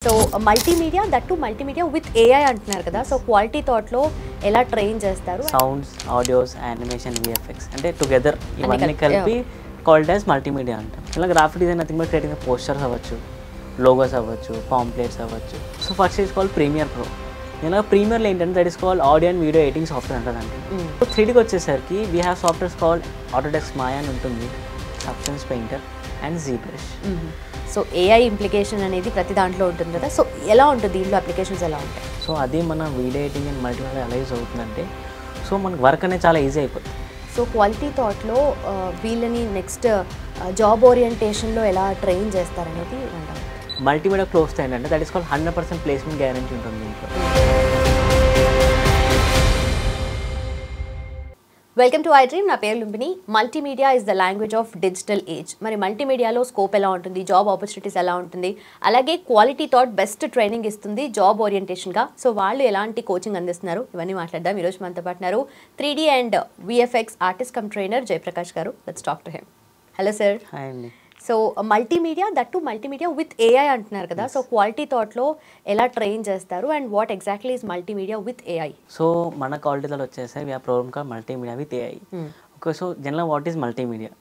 So multimedia that multimedia with AI అంటున్నారు కదా, so quality థాట్లో ఎలా ట్రైన్ చేస్తారు? సౌండ్స్, ఆడియోస్, యానిమేషన్, విఎఫ్ఎక్స్ అంటే టుగెదర్ ఇవన్నీ కలిపి కాల్డ్ యాజ్ మల్టీమీడియా అంటాం. ఇలా graphic design nothing but creating posters అవ్వచ్చు, లోగోస్ అవ్వచ్చు, పాంప్లెట్స్ అవ్వచ్చు. So first is called Premiere Pro. ఇలా ప్రీమియర్లో ఏంటంటే that is called audio and video editing software అంటారంటే. సో 3Dకి వచ్చేసరికి we have softwares called Autodesk Maya అని ఉంటుంది, Substance Painter and ZBrush. So AI implication అనేది ప్రతి దాంట్లో ఉంటుంది కదా, సో ఎలా ఉంటుంది దీంట్లో అప్లికేషన్స్ ఎలా ఉంటాయి? సో అది మన వీడియో ఎడిటింగ్ అండ్ మల్టీమీడియా ఎలా యూజ్ అవుతుందంటే సో మనకు వర్క్ అనేది చాలా ఈజీ అయిపోతుంది. సో క్వాలిటీ థాట్లో వీళ్ళని నెక్స్ట్ జాబ్ ఓరియంటేషన్లో ఎలా ట్రైన్ చేస్తారనేది అంటారు. మల్టీమీడియా క్లోజ్ ఏంటంటే that is called 100% placement guarantee ఉంటుంది దీంట్లో. Welcome to iDream. నా పేరు Lumbini. Multimedia is the language of digital age. మరి మల్టీమీడియాలో స్కోప్ ఎలా ఉంటుంది, జాబ్ ఆపర్చునిటీస్ ఎలా ఉంటుంది, అలాగే క్వాలిటీ థాట్ బెస్ట్ ట్రైనింగ్ ఇస్తుంది జాబ్ ఓరియంటేషన్గా. సో వాళ్ళు ఎలాంటి కోచింగ్ అందిస్తున్నారు ఇవన్నీ మాట్లాడదాం. ఈరోజు మనతో పాటున్నారు 3D and VFX artist come trainer Jayaprakash garu. Let's talk to him. Hello sir. Hi అండి. So multimedia that multimedia with AI అంటున్నారు కదా, సో క్వాలిటీ థాట్లో ఎలా ట్రైన్ చేస్తారు and what exactly is multimedia with AI? So మన క్వాలిటీ థాట్ వచ్చేసరికి we program call multimedia with AI. Okay, so general what is multimedia?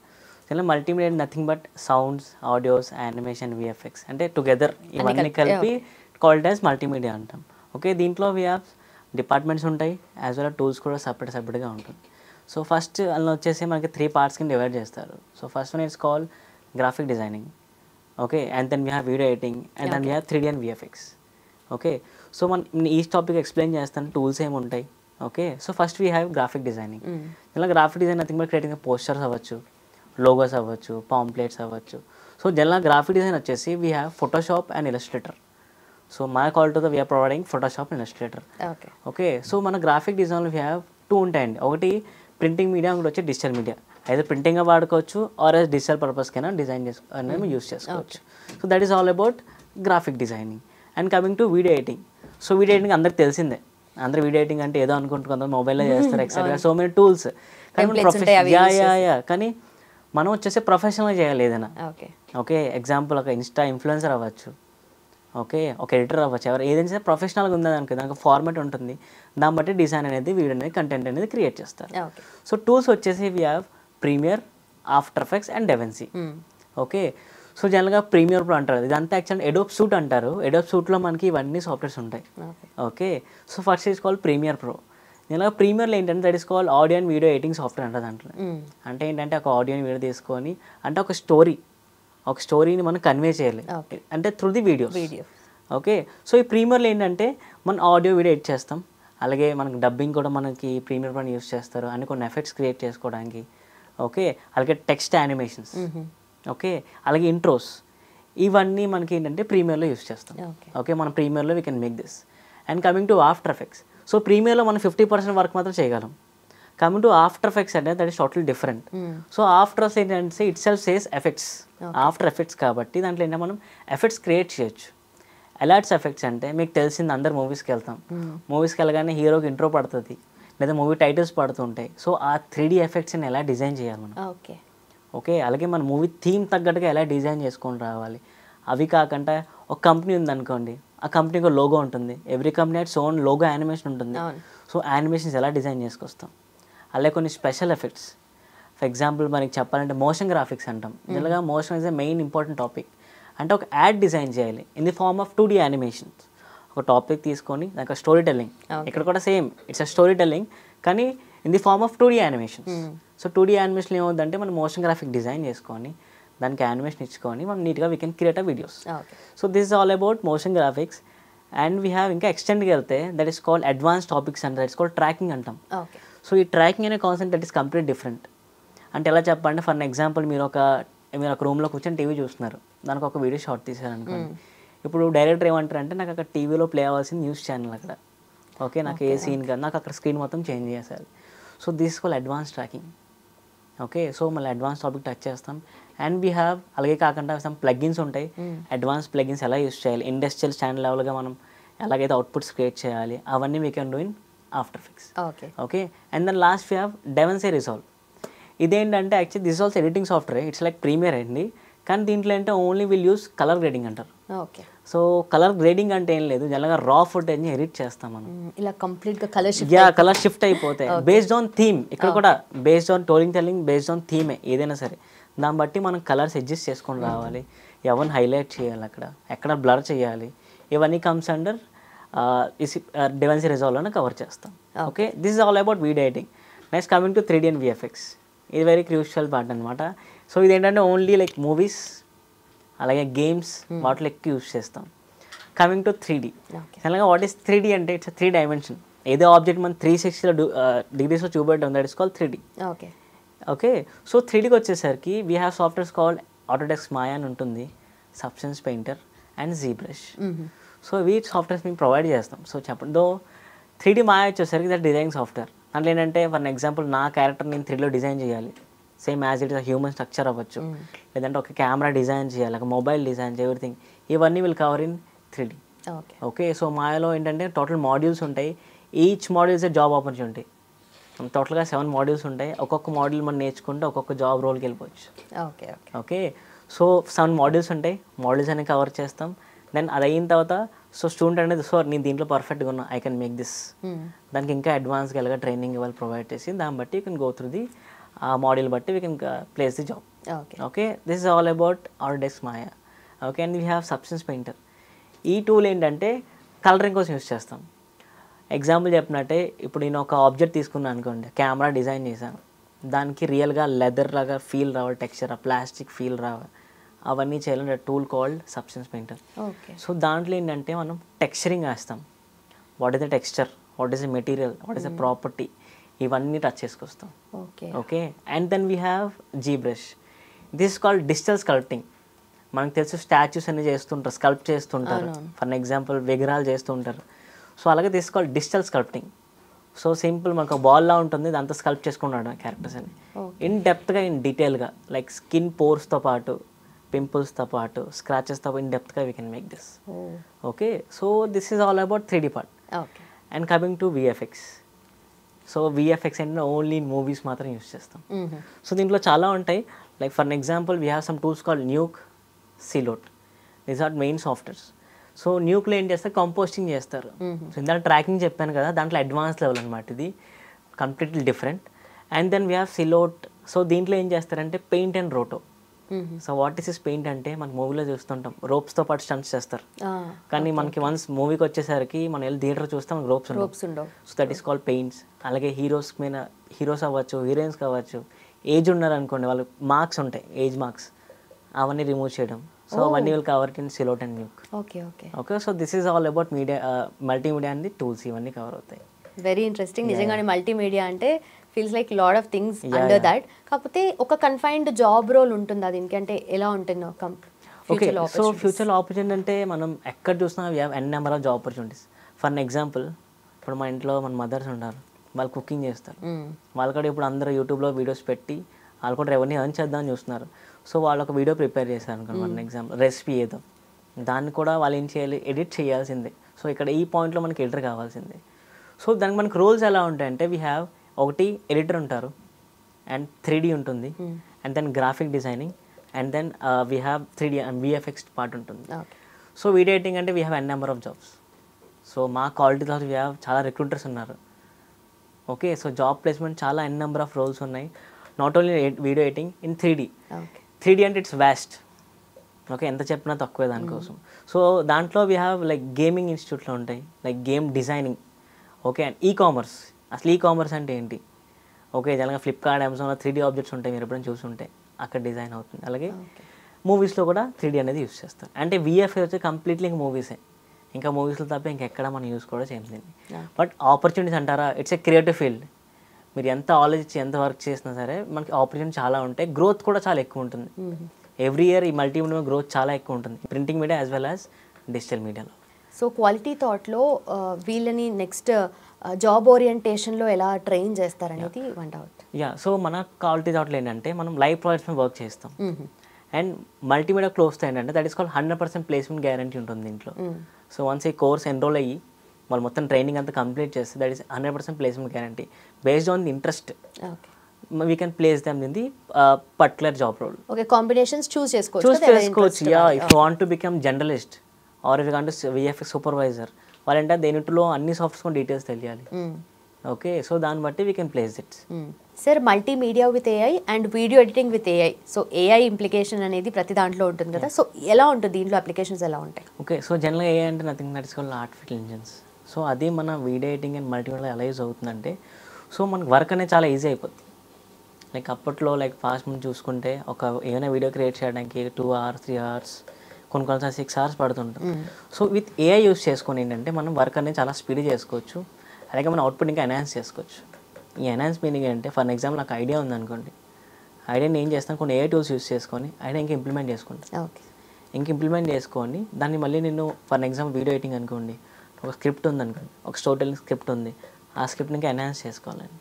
General multimedia nothing but sounds, audios, animation, VFX అంటే together ఇవన్నీ కలిపి called as multimedia అంటాం. Okay, దీంట్లో we have departments ఉంటాయి, as well tools కూడా సపరేట్గా ఉంటుంది. So first అందులో వచ్చేసి మనకి 3 పార్ట్స్ కింద డివైడ్ చేస్తారు. So first one it's call graphic designing. Okay, and then we have video editing and then we have 3D and VFX. Okay, so మనం ఈ టాపిక్ ఎక్స్ప్లెయిన్ చేస్తాను, టూల్స్ ఏమి ఉంటాయి. Okay, so first we have graphic designing. ఇలా graphic design nothing but creating posters అవ్వచ్చు, logos అవ్వచ్చు, pamphlets అవ్వచ్చు. So general graphic design వచ్చేసి we have Photoshop and Illustrator. So మన క్వాలిటీతో we are providing Photoshop and Illustrator. Okay, so మన graphic డిజైన్లో we have 2 ఉంటాయండి. ఒకటి ప్రింటింగ్ మీడియా, ఇంకోటి వచ్చి డిజిటల్ మీడియా. అయితే ప్రింటింగ్గా వాడుకోవచ్చు ఆర్ ఎస్ డిజిటల్ పర్పస్కైనా డిజైన్ అనేది యూస్ చేసుకోవచ్చు. So that is all about graphic designing. And coming to video editing. So video editing అందరికి తెలిసిందే. అందరూ వీడియో ఎడిటింగ్ అంటే ఏదో అనుకుంటున్నారు, మొబైల్లో చేస్తారు ఎక్సెట్రా, సో మెనీ టూల్స్. కానీ మనం వచ్చేసి ప్రొఫెషనల్గా చేయాలి ఏదైనా. ఓకే, ఎగ్జాంపుల్ ఒక ఇన్స్టా ఇన్ఫ్లుయెన్సర్ అవ్వచ్చు, ఓకే, ఒక ఎడిటర్ అవ్వచ్చు, ఎవరు ఏదైనా ప్రొఫెషనల్గా ఉందనుకో దానికి ఫార్మాట్ ఉంటుంది, దాన్ని బట్టి డిజైన్ అనేది వీడియో అనేది కంటెంట్ అనేది క్రియేట్ చేస్తారు. సో టూల్స్ వచ్చేసి we have Premiere, After Effects and DaVinci. Okay, so జనరల్గా ప్రీమియర్ ప్రో అంటారు, ఇదంతా యాక్చువల్ ఎడోబ్ సూట్ అంటారు. ఎడోబ్ సూట్లో మనకి ఇవన్నీ సాఫ్ట్వేర్స్ ఉంటాయి. Okay, so first is called Premiere Pro. జనరల్గా ప్రీమియర్లో ఏంటంటే that is called audio and video editing software అంటారు. దాంట్లో అంటే ఏంటంటే ఒక ఆడియో వీడియో తీసుకొని అంటే ఒక స్టోరీని మనం కన్వే చేయాలి అంటే through the video. Okay, so ఈ ప్రీమియర్లో ఏంటంటే మనం ఆడియో వీడియో ఎడిట్ చేస్తాం, అలాగే మనకి డబ్బింగ్ కూడా మనకి ప్రీమియర్ ప్రో యూస్ చేస్తారు అని కొన్ని ఎఫెక్ట్స్ క్రియేట్ చేసుకోవడానికి. ఓకే, అలాగే టెక్స్ట్ యానిమేషన్స్, ఓకే, అలాగే ఇంట్రోస్, ఇవన్నీ మనకి ఏంటంటే ప్రీమియర్లో యూస్ చేస్తాం. ఓకే, మన ప్రీమియర్లో we can make this. And coming to After Effects. So ప్రీమియర్లో మనం 50% వర్క్ మాత్రం చేయగలం. కమింగ్ టు ఆఫ్టర్ ఎఫెక్ట్స్ అంటే that is total different. So After ఏంటంటే itself says effects, After Effects కాబట్టి దాంట్లో ఏంటంటే మనం ఎఫెక్ట్స్ క్రియేట్ చేయొచ్చు. ఎలాంటి ఎఫెక్ట్స్ అంటే మీకు తెలిసింది, అందరు మూవీస్కి వెళ్తాం, మూవీస్కి వెళ్ళగానే హీరోకి ఇంట్రో పడుతుంది లేదా మూవీ టైటిల్స్ పడుతుంటాయి. సో ఆ 3D ఎఫెక్ట్స్ని ఎలా డిజైన్ చేయాలి మనం. ఓకే, అలాగే మన మూవీ థీమ్ తగ్గట్టుగా ఎలా డిజైన్ చేసుకొని రావాలి. అవి కాకుండా ఒక కంపెనీ ఉందనుకోండి, ఆ కంపెనీకి లోగో ఉంటుంది, every company has own logo animation ఉంటుంది. సో యానిమేషన్స్ ఎలా డిజైన్ చేసుకొస్తాం. అలాగే కొన్ని స్పెషల్ ఎఫెక్ట్స్, ఫర్ ఎగ్జాంపుల్ మనకి చెప్పాలంటే మోషన్ గ్రాఫిక్స్ అంటాం. జనరల్గా motion is a main important topic. అంటే ఒక యాడ్ డిజైన్ చేయాలి in the form of 2D animations. ఒక టాపిక్ తీసుకొని దానికి స్టోరీ టెల్లింగ్, ఇక్కడ కూడా same it's a storytelling కానీ in the form of 2D animations. So 2D animation ఏమవుతుందంటే మనం మోషన్ గ్రాఫిక్ డిజైన్ చేసుకొని దానికి యానిమేషన్ ఇచ్చుకొని మనం నీట్గా we can create a videos. So this is all about motion graphics. And we have ఇంకా ఎక్స్టెండ్కి వెళ్తే that is called advance topics అంటారు, దట్ ఇస్ కాల్డ్ ట్రాకింగ్ అంటాం. సో ఈ ట్రాకింగ్ అనే concept that is complete different. అంటే ఎలా చెప్పండి, for example మీరు ఒక రూమ్లో కూర్చొని టీవీ చూస్తున్నారు, దానికి ఒక వీడియో షార్ట్ తీసారనుకోండి. ఇప్పుడు డైరెక్టర్ ఏమంటారు అంటే నాకు అక్కడ టీవీలో ప్లే అవ్వాల్సిన న్యూస్ ఛానల్ అక్కడ, ఓకే, నాకు ఏ సీన్ కాదు, నాకు అక్కడ స్క్రీన్ మొత్తం చేంజ్ చేసేయాలి. So this call advance tracking. Okay, so మళ్ళీ అడ్వాన్స్ టాపిక్ టచ్ చేస్తాం. అండ్ వీ హ్యావ్ అలాగే కాకుండా సమ్ ప్లగ్గిన్స్ ఉంటాయి, అడ్వాన్స్ ప్లగ్గిన్స్ ఎలా యూస్ చేయాలి, ఇండస్ట్రియల్ స్టాండ్ లెవెల్గా మనం ఎలాగైతే అవుట్పుట్స్ క్రియేట్ చేయాలి అవన్నీ we can do in After Effects. Okay, and then last we have DaVinci Resolve. ఇదేంటంటే actually this also editing software, it's like Premiere అండి. కానీ దీంట్లో అంటే only will use colour grading అంటారు. ఓకే. సో కలర్ గ్రేడింగ్ అంటే ఏం లేదు, జనరల్గా రా ఫుటేజ్ని ఎడిట్ చేస్తాం మనం. ఇలా కంప్లీట్గా కలర్ కలర్ షిఫ్ట్ అయిపోతాయి బేస్డ్ ఆన్ థీమ్. ఇక్కడ కూడా based on telling based on థీమే ఏదైనా సరే. దాన్ని బట్టి మనం కలర్స్ అడ్జస్ట్ చేసుకొని రావాలి, ఎవరిని హైలైట్ చేయాలి, ఎక్కడ బ్లర్ చేయాలి, ఇవన్నీ కమ్స్ అండర్ డివెన్సీ రిజాల్వ్లోనే కవర్ చేస్తాం. Okay, this is all about video editing. Next coming to 3D and VFX. ఇది వెరీ క్రూషియల్ పార్ట్ అనమాట. సో ఇదేంటంటే ఓన్లీ లైక్ మూవీస్ అలాగే గేమ్స్ వాటిలో ఎక్కువ యూస్ చేస్తాం. Coming to 3D. జనరల్గా వాట్ ఈస్ 3D అంటే ఇట్స్ 3 డైమెన్షన్. ఏదో ఆబ్జెక్ట్ మనం 360 degreesలో చూపెట్టడం, that is called 3D. Okay. Okay, so 3Dకి వచ్చేసరికి we have softwares called Autodesk Maya అని ఉంటుంది, Substance Painter and ZBrush. So వీటి సాఫ్ట్వేర్స్ మేము ప్రొవైడ్ చేస్తాం. సో చెప్పండి, దో 3D మాయా వచ్చేసరికి దట్ డిజైన్ సాఫ్ట్వేర్. దాంట్లో ఏంటంటే ఫర్ ఎగ్జాంపుల్ నా క్యారెక్టర్ నేను 3Dలో డిజైన్ చేయాలి, same as it is human structure అవ్వచ్చు, లేదంటే ఒక కెమెరా డిజైన్ చేయాలి, ఒక మొబైల్ డిజైన్ చేయాలి, ఎవ్రీథింగ్ ఇవన్నీ will cover in 3D. Okay, so మాయాలో ఏంటంటే టోటల్ మాడ్యూల్స్ ఉంటాయి. Each modules a job opportunity. టోటల్గా 7 మాడ్యూల్స్ ఉంటాయి. ఒక్కొక్క మాడ్యూల్ మనం నేర్చుకుంటే ఒక్కొక్క జాబ్ రోల్కి వెళ్ళిపోవచ్చు. ఓకే, సో 7 మాడ్యూల్స్ ఉంటాయి, మాడ్యూల్స్ అనేవి కవర్ చేస్తాం. దెన్ అది అయిన తర్వాత సో స్టూడెంట్ అనేది సో నేను దీంట్లో పర్ఫెక్ట్గా ఉన్నా, ఐ కెన్ మేక్ దిస్, దానికి ఇంకా అడ్వాన్స్గా ఎలాగ ట్రైనింగ్ ఇవ్వాలి ప్రొవైడ్ చేసి, దాన్ని బట్టి you can go through the ఆ మాడ్యూల్ బట్టి we can place the job. Okay, this is all about Autodesk Maya. Okay, and we have substance painter. ఈ టూల్ ఏంటంటే కలరింగ్ కోసం యూస్ చేస్తాం. ఎగ్జాంపుల్ చెప్పినట్టే ఇప్పుడు నేను ఒక ఆబ్జెక్ట్ తీసుకున్నాను అనుకోండి, కెమెరా డిజైన్ చేశాను, దానికి రియల్గా లెదర్ లాగా ఫీల్ రావాలి, టెక్స్చర్ ప్లాస్టిక్ ఫీల్ రావాలి, అవన్నీ చేయాలంటే tool called Substance Painter. So దాంట్లో ఏంటంటే మనం టెక్స్చరింగ్ వేస్తాం. What is the texture, what is the material, what is the property, ఇవన్నీ టచ్ చేసుకొస్తాం. Okay, and then we have ZBrush. This called digital sculpting. మనకు తెలుసు స్టాచ్యూస్ అన్ని చేస్తుంటారు, స్కల్ప్ట్ చేస్తుంటారు, ఫర్ ఎగ్జాంపుల్ విగ్రహాలు చేస్తుంటారు. సో అలాగే this called digital sculpting. So simple మనకు ఒక బాల్లా ఉంటుంది, దాంతో స్కల్ప్ట్ చేసుకుంటాడు క్యారెక్టర్స్ అని ఇన్ డెప్త్గా ఇన్ డీటెయిల్గా, లైక్ స్కిన్ పోర్స్తో పాటు పింపుల్స్తో పాటు స్క్రాచెస్తో ఇన్ డెప్త్గా we can make this. Okay, so this is all about 3D part. And coming to VFX. So VFX అంటే ఓన్లీ మూవీస్ మాత్రం యూస్ చేస్తాం. సో దీంట్లో చాలా ఉంటాయి, like for example we have some tools called Nuke, Silhouette. These are main softwares. So న్యూక్లో ఏం చేస్తారు, composting చేస్తారు. సో ఇందాక ట్రాకింగ్ చెప్పాను కదా, దాంట్లో అడ్వాన్స్ లెవెల్ అనమాట, ఇది completely different. And then we have Silhouette. So దీంట్లో ఏం చేస్తారంటే paint and roto. So what is paint అంటే మన మూవీలో చూస్తుంటాం రోప్స్తో పాటు స్టంట్స్ చేస్తారు, కానీ మనకి వన్స్ మూవీకి వచ్చేసరికి మనం వెళ్ళి థియేటర్ చూస్తే మనకి రోప్స్ ఉండవు. So that is called paints. అలాగే హీరోస్ అవ్వచ్చు, హీరోయిన్స్ కావచ్చు, ఏజ్ ఉన్నారనుకోండి వాళ్ళకి మార్క్స్ ఉంటాయి, ఏజ్ మార్క్స్, అవన్నీ రిమూవ్ చేయడం. సో అవన్నీ will cover in Silhouette and Nuke. Okay, so this is all about media, multimedia and tools, ఇవన్నీ కవర్ అవుతాయి. Very interesting. నిజంగానే మల్టీమీడియా అంటే feels like lot of things under that. కాకపోతే ఒక confined job role ఉంటుందా దీనికి, అంటే ఎలా ఉంటుంది? ఓకే, సో ఫ్యూచర్ ఆపర్చునిటీ అంటే మనం ఎక్కడ చూసినా we have n number of job opportunities. For example ఇప్పుడు మా ఇంట్లో మన మదర్స్ ఉంటారు, వాళ్ళు కుకింగ్ చేస్తారు, వాళ్ళు కూడా ఇప్పుడు అందరూ యూట్యూబ్లో వీడియోస్ పెట్టి వాళ్ళు కూడా రెవెన్యూ ఎర్న్ చేద్దామని చూస్తున్నారు. సో వాళ్ళు ఒక వీడియో ప్రిపేర్ చేశారు అనుకోండి, ఫర్ ఎగ్జాంపుల్ రెసిపీ ఏదో, దాన్ని కూడా వాళ్ళు ఏం చేయాలి, ఎడిట్ చేయాల్సిందే. సో ఇక్కడ ఈ పాయింట్లో మనకి ఎడిటర్ కావాల్సిందే. సో దానికి మనకు రోల్స్ ఎలా ఉంటాయంటే వీ హ్యావ్ ఒకటి ఎడిటర్ ఉంటారు, అండ్ 3D ఉంటుంది, and then graphic designing, and then we have 3D and VFX part ఉంటుంది. సో వీడియో ఎడిటింగ్ అంటే we have n number of jobs. So మా క్వాలిటీలో వీ హ్యావ్ చాలా రిక్రూటర్స్ ఉన్నారు. ఓకే, సో జాబ్ ప్లేస్మెంట్ చాలా n number of roles ఉన్నాయి. Not only video editing in 3D అంటే it's vast. Okay, ఎంత చెప్పినా తక్కువే దానికోసం. సో దాంట్లో వీ హ్యావ్ లైక్ గేమింగ్ ఇన్స్టిట్యూట్లో ఉంటాయి, like game designing. Okay, and commerce. అసలు కామర్స్ అంటే ఏంటి? ఓకే, జనరల్గా ఫ్లిప్కార్ట్, అమెజాన్లో 3D ఆబ్జెక్ట్స్ ఉంటాయి, మీరు ఎప్పుడైనా చూసుంటే అక్కడ డిజైన్ అవుతుంది. అలాగే మూవీస్లో కూడా 3D అనేది యూస్ చేస్తారు. అంటే VFX వచ్చి కంప్లీట్లీ ఇంక మూవీసే, ఇంకా మూవీస్లో తప్ప ఇంకెక్కడ మనం యూస్ కూడా చేయండి. బట్ ఆపర్చునిటీస్ అంటారా, ఇట్స్ ఏ క్రియేటివ్ ఫీల్డ్. మీరు ఎంత ఆలోచించి ఎంత వర్క్ చేసినా సరే మనకి ఆపర్చునిటీ చాలా ఉంటాయి, గ్రోత్ కూడా చాలా ఎక్కువ ఉంటుంది. ఎవ్రీ ఇయర్ ఈ మల్టీమీడియా గ్రోత్ చాలా ఎక్కువ ఉంటుంది, printing media as well as digital మీడియాలో. సో క్వాలిటీ థాట్లో వీళ్ళని నెక్స్ట్ జాబ్ ఓరియంటేషన్లో ఎలా ట్రైన్ చేస్తారనేది వంట అవుట్. సో మన క్వాలిటీ థాట్లో ఏంటంటే మనం లైవ్ ప్రాజెక్ట్స్ మీద వర్క్ చేస్తాం. అండ్ మల్టీమీడియా క్లోజ్తో ఏంటంటే that is called 100% placement guarantee ఉంటుంది దీంట్లో. సో వన్స్ ఈ కోర్స్ ఎన్రోల్ అయ్యి వాళ్ళు మొత్తం ట్రైనింగ్ అంతా కంప్లీట్ చేస్తే that is 100% placement guarantee based on the interest. We can place them in the particular job role. Okay, combinations choose చేసుకోవచ్చు. Yeah, if you want to become journalist, or if కాంటే VFX supervisor వాళ్ళంటే దేనిలో అన్ని software details తెలియాలి. Okay, so దాన్ని బట్టి we can place it. Sir multimedia with AI and video editing with AI, so AI implication అనేది ప్రతి దాంట్లో ఉంటుంది కదా, సో ఎలా ఉంటుంది దీంట్లో అప్లికేషన్స్ ఎలా ఉంటాయి? ఓకే, సో జనరల్గా ఏఐ అంటే nothing that is called artificial intelligence. So అది మన వీడియో ఎడిటింగ్ అండ్ మల్టీమీడియా ఎలా యూజ్ అవుతుందంటే, సో మనకు వర్క్ అనేది చాలా ఈజీ అయిపోతుంది. లైక్ అప్పట్లో లైక్ ఫాస్ట్ ముందు చూసుకుంటే ఏమైనా వీడియో క్రియేట్ చేయడానికి 2 hours 3 hours కొన్నిసార్లు 6 hours పడుతుంటాం. సో విత్ ఏఐ యూస్ చేసుకొని ఏంటంటే మనం వర్క్ అనేది చాలా స్పీడ్ చేసుకోవచ్చు, అలాగే మన అవుట్పుట్ ఇంకా ఎన్హాన్స్ చేసుకోవచ్చు. ఈ ఎన్హాన్స్ మీనింగ్ అంటే ఫర్ ఎగ్జాంపుల్ నాకు ఐడియా ఉందనుకోండి, ఐడియాని ఏం చేస్తాను కొన్ని ఏఐ టూల్స్ యూస్ చేసుకొని ఐడియా ఇంకా ఇంప్లిమెంట్ చేసుకుంటాను. ఇంక ఇంప్లిమెంట్ చేసుకొని దాన్ని మళ్ళీ నేను ఫర్ ఎగ్జాంపుల్ వీడియో ఎడిటింగ్ అనుకోండి, ఒక స్క్రిప్ట్ ఉందనుకోండి, ఒక స్టోరీ టెల్లింగ్ స్క్రిప్ట్ ఉంది, ఆ స్క్రిప్ట్ని ఇంకా ఎన్హాన్స్ చేసుకోవాలండి.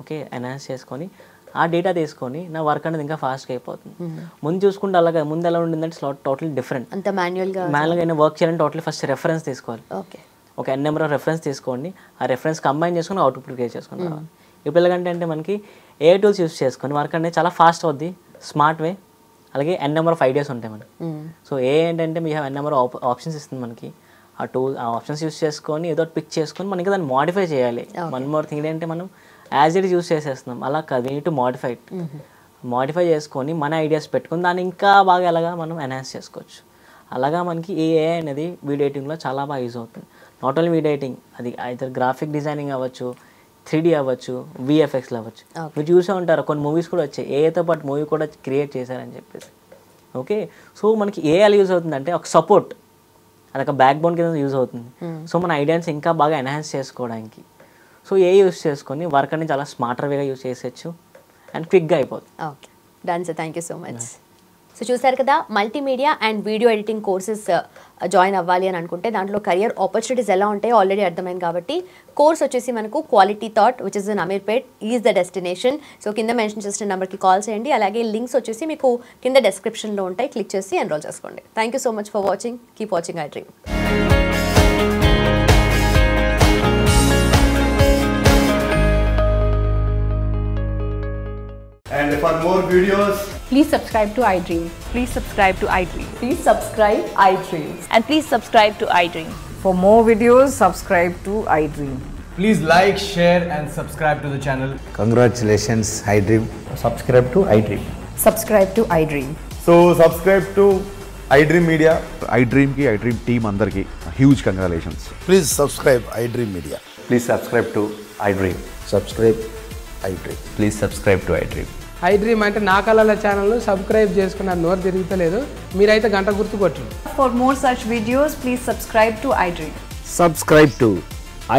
ఓకే, ఎన్హాన్స్ చేసుకొని ఆ డేటా తీసుకొని నా వర్క్ అనేది ఇంకా ఫాస్ట్గా అయిపోతుంది. ముందు చూసుకుంటే అలాగే ముందు ఎలా ఉండిందంటే టోటల్ డిఫరెంట్. అంత మాన్యువల్గా అయినా వర్క్ చేయాలంటే టోటల్ ఫస్ట్ రెఫరెన్స్ తీసుకోవాలి. ఒక n నెంబర్ ఆఫ్ రెఫరెన్స్ తీసుకోండి, ఆ రెఫరెన్స్ కంబైన్ చేసుకొని అవుట్పుట్ క్రియేట్ చేసుకుని రావాలి. ఇప్పుడు ఎలాగంటే అంటే మనకి ఏ టూల్స్ యూస్ చేసుకొని వర్క్ అనేది చాలా ఫాస్ట్ అవుద్ది, స్మార్ట్ వే, అలాగే n నెంబర్ ఆఫ్ ఐడియాస్ ఉంటాయి మనకి. సో ఏంటంటే మీ n నెంబర్ ఆప్షన్స్ ఇస్తుంది మనకి. ఆ ఆప్షన్స్ యూస్ చేసుకొని ఏదో పిక్ చేసుకొని మనకి దాన్ని మోడిఫై చేయాలి. వన్ మోర్ థింగ్ ఏంటంటే మనం యాజ్ ఇట్ యూస్ చేసేస్తున్నాం, అలా కాదు, వీ నీడ్ టు మోడిఫై చేసుకొని మన ఐడియాస్ పెట్టుకొని దాన్ని ఇంకా బాగా ఎలాగా మనం ఎన్హాన్స్ చేసుకోవచ్చు. అలాగా మనకి ఏఐ అనేది వీడియో ఎడిటింగ్లో చాలా బాగా యూజ్ అవుతుంది. నాట్ ఓన్లీ వీడియో ఎడిటింగ్, అది అయితే గ్రాఫిక్ డిజైనింగ్ అవ్వచ్చు, 3D అవ్వచ్చు, విఎఫ్ఎక్స్లో అవ్వచ్చు. మీరు చూసే ఉంటారు కొన్ని మూవీస్ కూడా వచ్చాయి ఏఐతో పాటు మూవీ కూడా క్రియేట్ చేశారని చెప్పేసి. ఓకే, సో మనకి ఏ ఎలా యూజ్ అవుతుందంటే ఒక సపోర్ట్, అదొక బ్యాక్ బోన్ కింద యూజ్ అవుతుంది. సో మన ఐడియాస్ ఇంకా బాగా ఎన్హాన్స్ చేసుకోవడానికి సో ఏ యూస్ చేసుకొని వర్క్ అనేది చాలా స్మార్టర్ వేగా యూజ్ చేసేయచ్చు అండ్ క్విక్గా అయిపోతుంది. Okay, done sir, thank you so much. So చూసారు కదా, multimedia and video editing courses join అవ్వాలి అని అనుకుంటే దాంట్లో కెరియర్ ఆపర్చునిటీస్ ఎలా ఉంటాయో ఆల్రెడీ అర్థమైంది. కాబట్టి కోర్స్ వచ్చేసి మనకు quality thought which is in Ameerpet is the destination. So కింద మెన్షన్ చేసిన నెంబర్కి కాల్ చేయండి, అలాగే లింక్స్ వచ్చేసి మీకు కింద డిస్క్రిప్షన్లో ఉంటాయి, క్లిక్ చేసి ఎన్రోల్ చేసుకోండి. Thank you so much for watching, keep watching I dream. And for more videos, please subscribe to iDream. Please subscribe to iDream. Please subscribe iDream. And please subscribe to iDream. For more videos, subscribe to iDream. please like, share and subscribe to the channel. Congratulations, iDream. Subscribe to iDream. Subscribe to iDream. So subscribe to iDream Media. iDream ki iDream team andarki huge congratulations. Please subscribe iDream Media. Please subscribe to iDream. Subscribe iDream. Please subscribe to iDream. iDream అంటే నా కళల channel subscribe చేసుకున్న నోరు తిరుగుతలేదు, మీరైతే గంట గుర్తు కొట్టండి. For more such videos, please subscribe to iDream. Subscribe to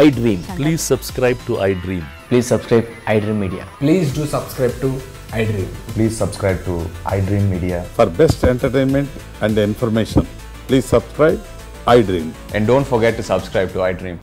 iDream. Please subscribe to iDream. Please subscribe iDream Media. Please do subscribe to iDream. Please subscribe to iDream Media. For best entertainment and information, please subscribe iDream. And don't forget to subscribe to iDream.